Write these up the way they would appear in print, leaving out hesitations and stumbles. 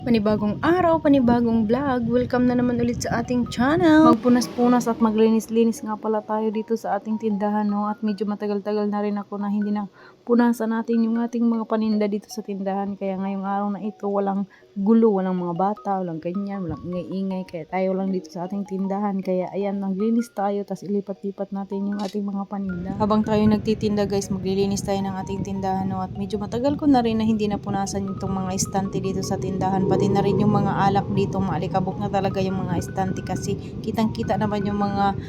Panibagong araw, panibagong vlog. Welcome na naman ulit sa ating channel. Magpunas-punas at maglinis-linis nga pala tayo dito sa ating tindahan, no? At medyo matagal-tagal na rin ako na hindi na punasan natin yung ating mga paninda dito sa tindahan. Kaya ngayong araw na ito, walang gulo, walang mga bata, walang ganyan, walang ingay-ingay. Kaya tayo lang dito sa ating tindahan. Kaya ayan, naglinis tayo, tapos ilipat-lipat natin yung ating mga paninda. Habang tayo nagtitinda guys, maglilinis tayo ng ating tindahan, no? At medyo matagal ko na rin na hindi napunasan itong mga estante dito sa tindahan. Pati na rin yung mga alak dito, maalikabok na talaga yung mga estante kasi kitang-kita naman yung mga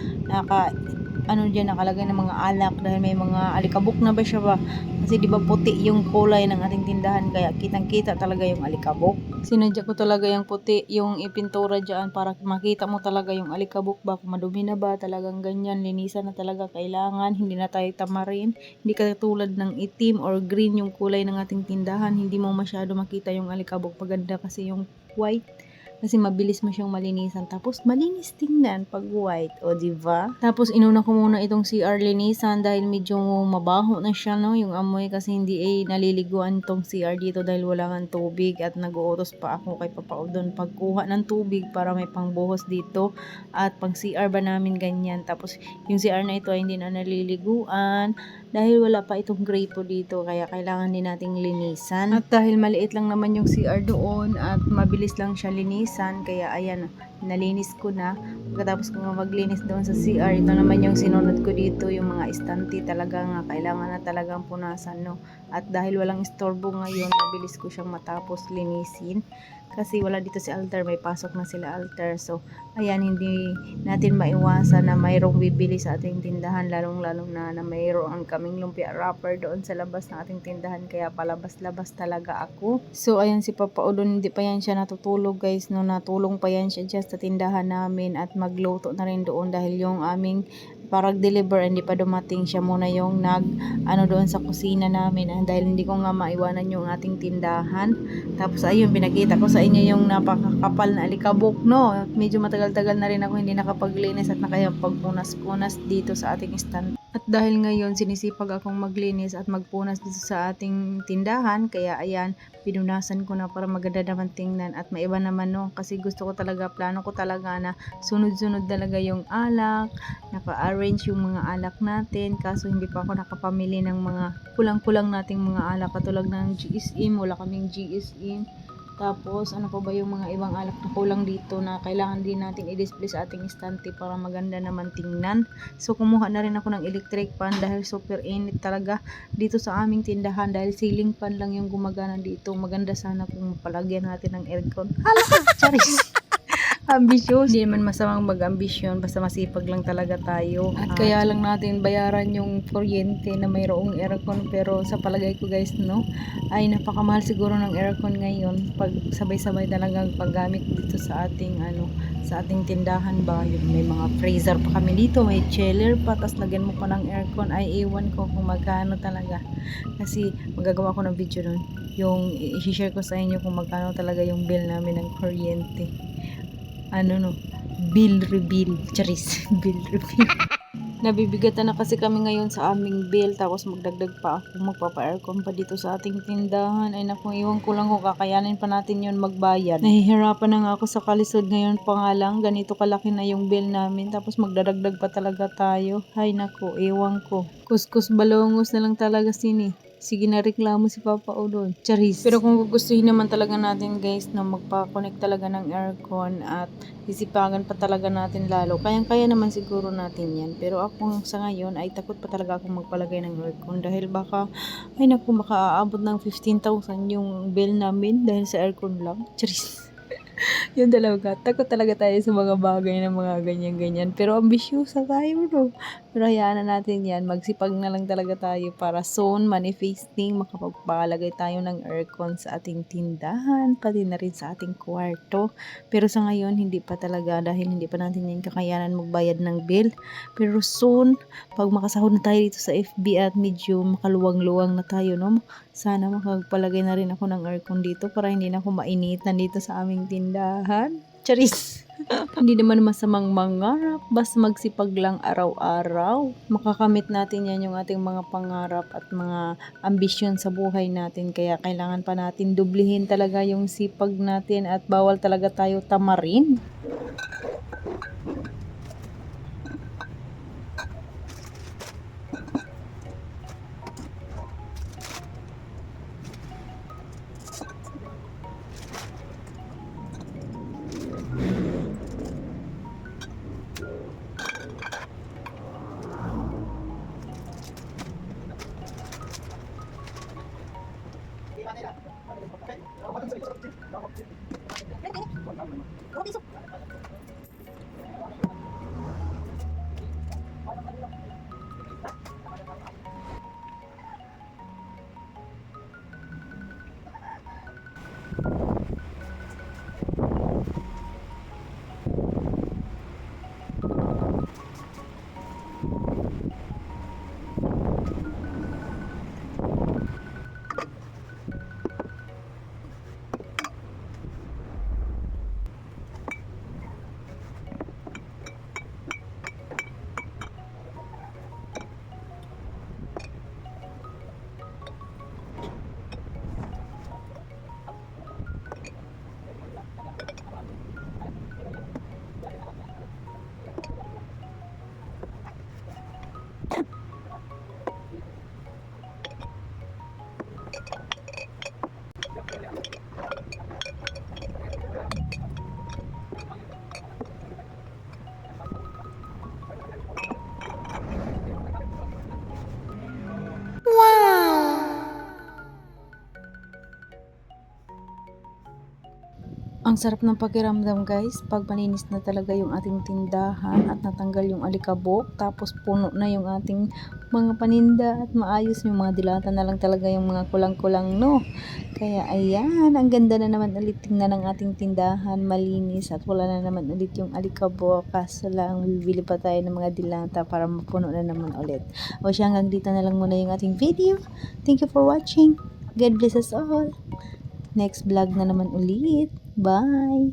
nakalagay ng mga alak dahil may mga alikabok na ba siya ba? Kasi di ba puti yung kulay ng ating tindahan kaya kitang-kita talaga yung alikabok. Sinadya ko talaga yung puti yung ipintura diyan para makita mo talaga yung alikabok ba kung madumi na ba, talagang ganyan, linisan na talaga kailangan, hindi na tayo tamarin. Hindi katulad ng itim or green yung kulay ng ating tindahan, hindi mo masyado makita yung alikabok. Maganda kasi yung white. Kasi mabilis mo siyang malinisan. Tapos malinis tingnan pag white. O diba? Tapos inuna ko muna itong CR linisan dahil medyo mabaho na siya, no? Yung amoy kasi hindi naliliguan itong CR dito dahil wala nga tubig. At nag-uutos pa ako kay Papa Udon pagkuha ng tubig para may pangbuhos dito. At pang CR ba namin ganyan. Tapos yung CR na ito ay hindi na naliliguan dahil wala pa itong grapo dito, kaya kailangan din nating linisan. At dahil maliit lang naman yung CR doon at mabilis lang siya linisan, kaya ayan, nalinis ko na. Pagkatapos ko nga maglinis doon sa CR, ito naman yung sinunod ko dito, yung mga estante talaga nga kailangan na talagang punasan, no? At dahil walang istorbo ngayon, mabilis ko siyang matapos linisin. Kasi wala dito si Alter, may pasok na sila Alter. So, ayan, hindi natin maiwasan na mayroong bibili sa ating tindahan, lalong-lalong na mayroon kaming lumpia wrapper doon sa labas ng ating tindahan, kaya palabas-labas talaga ako. So, ayan si Papa Udon, hindi pa yan siya natutulog guys, no? Natulong pa yan siya dyan sa tindahan namin at magluto na rin doon dahil yung aming parang deliver hindi pa dumating, siya muna yung doon sa kusina namin dahil hindi ko nga maiwanan yung ating tindahan. Tapos ayun, pinakita ko sa inyo yung napakakapal na alikabok, no? Medyo matagal-tagal na rin ako hindi nakapaglinis at nakapagpunas-punas dito sa ating stand. At dahil ngayon sinisipag akong maglinis at magpunas dito sa ating tindahan, kaya ayan, pinunasan ko na para maganda naman tingnan at maiba naman, no? Kasi gusto ko talaga, plano ko talaga na sunod-sunod talaga yung alak, naka-arrange yung mga alak natin, kaso hindi pa ako nakapamili ng mga kulang-kulang nating mga alak katulad ng GSM, wala kaming GSM. Tapos, ano pa ba yung mga ibang alak na kulang dito na kailangan din natin i-display sa ating estante para maganda naman tingnan. So, kumuha na rin ako ng electric fan dahil super init talaga dito sa aming tindahan dahil ceiling fan lang yung gumagana dito. Maganda sana kung mapalagyan natin ng aircon. Hala! Charis! Ambitious. Hindi naman masamang mag-ambisyon, basta masipag lang talaga tayo. At kaya lang natin bayaran yung kuryente na mayroong aircon, pero sa palagay ko guys, no, ay napakamahal siguro ng aircon ngayon pag sabay-sabay talagang paggamit dito sa ating sa ating tindahan ba. Yung may mga freezer pa kami dito, may chiller pa, tas lagyan mo pa ng aircon, ay iwan ko kung magkano talaga. Kasi magagawa ko ng video nun, yung i-share ko sa inyo kung magkano talaga yung bill namin ng kuryente. Bill reveal. Charis. Bill reveal. Nabibigatan na kasi kami ngayon sa aming bill, tapos magdagdag pa ako, magpapa-aircon pa dito sa ating tindahan. Ay naku, iwan ko lang kung kakayanin pa natin yun magbayad. Nahihirapan na nga ako sa kalisod ngayon pa nga lang, ganito kalaki na yung bill namin, tapos magdadagdag pa talaga tayo. Ay naku, iwan ko. Kuskus balongos na lang talaga sini. Sige na, reklamo si Papa Udon. Charis. Pero kung gugustuhin naman talaga natin guys na magpa-connect talaga ng aircon at sisipagan pa talaga natin lalo, kayang-kaya naman siguro natin yan. Pero ako sa ngayon ay takot pa talaga akong magpalagay ng aircon dahil baka aabot ng 15,000 yung bill namin dahil sa aircon lang. Charis. Yun talaga, takot talaga tayo sa mga bagay na mga ganyan-ganyan. Pero ambisyosa tayo, no? Pero hayaan na natin yan. Magsipag na lang talaga tayo para soon manifesting, makapagpalagay tayo ng aircon sa ating tindahan, pati na rin sa ating kwarto. Pero sa ngayon, hindi pa talaga dahil hindi pa natin yan kakayanan magbayad ng bill. Pero soon, pag makasahod na tayo dito sa FB at medyo makaluwang-luwang na tayo, no? Sana makapalagay na rin ako ng aircon dito para hindi na ako mainitan dito sa aming tindahan. Charis! Hindi naman masamang mangarap, basta magsipag lang araw-araw. Makakamit natin yan yung ating mga pangarap at mga ambisyon sa buhay natin. Kaya kailangan pa natin dublihin talaga yung sipag natin at bawal talaga tayo tamarin. Ang sarap ng pakiramdam guys, pag malinis na talaga yung ating tindahan at natanggal yung alikabok, tapos puno na yung ating mga paninda at maayos yung mga dilata na lang talaga yung mga kulang-kulang no. Kaya ayan, ang ganda na naman ulit tingnan ng ating tindahan, malinis at wala na naman ulit yung alikabok. Kaso lang, bibili pa tayo ng mga dilata para mapuno na naman ulit. O siya, hanggang dito na lang muna yung ating video. Thank you for watching. God bless us all. Next vlog na naman ulit. Bye!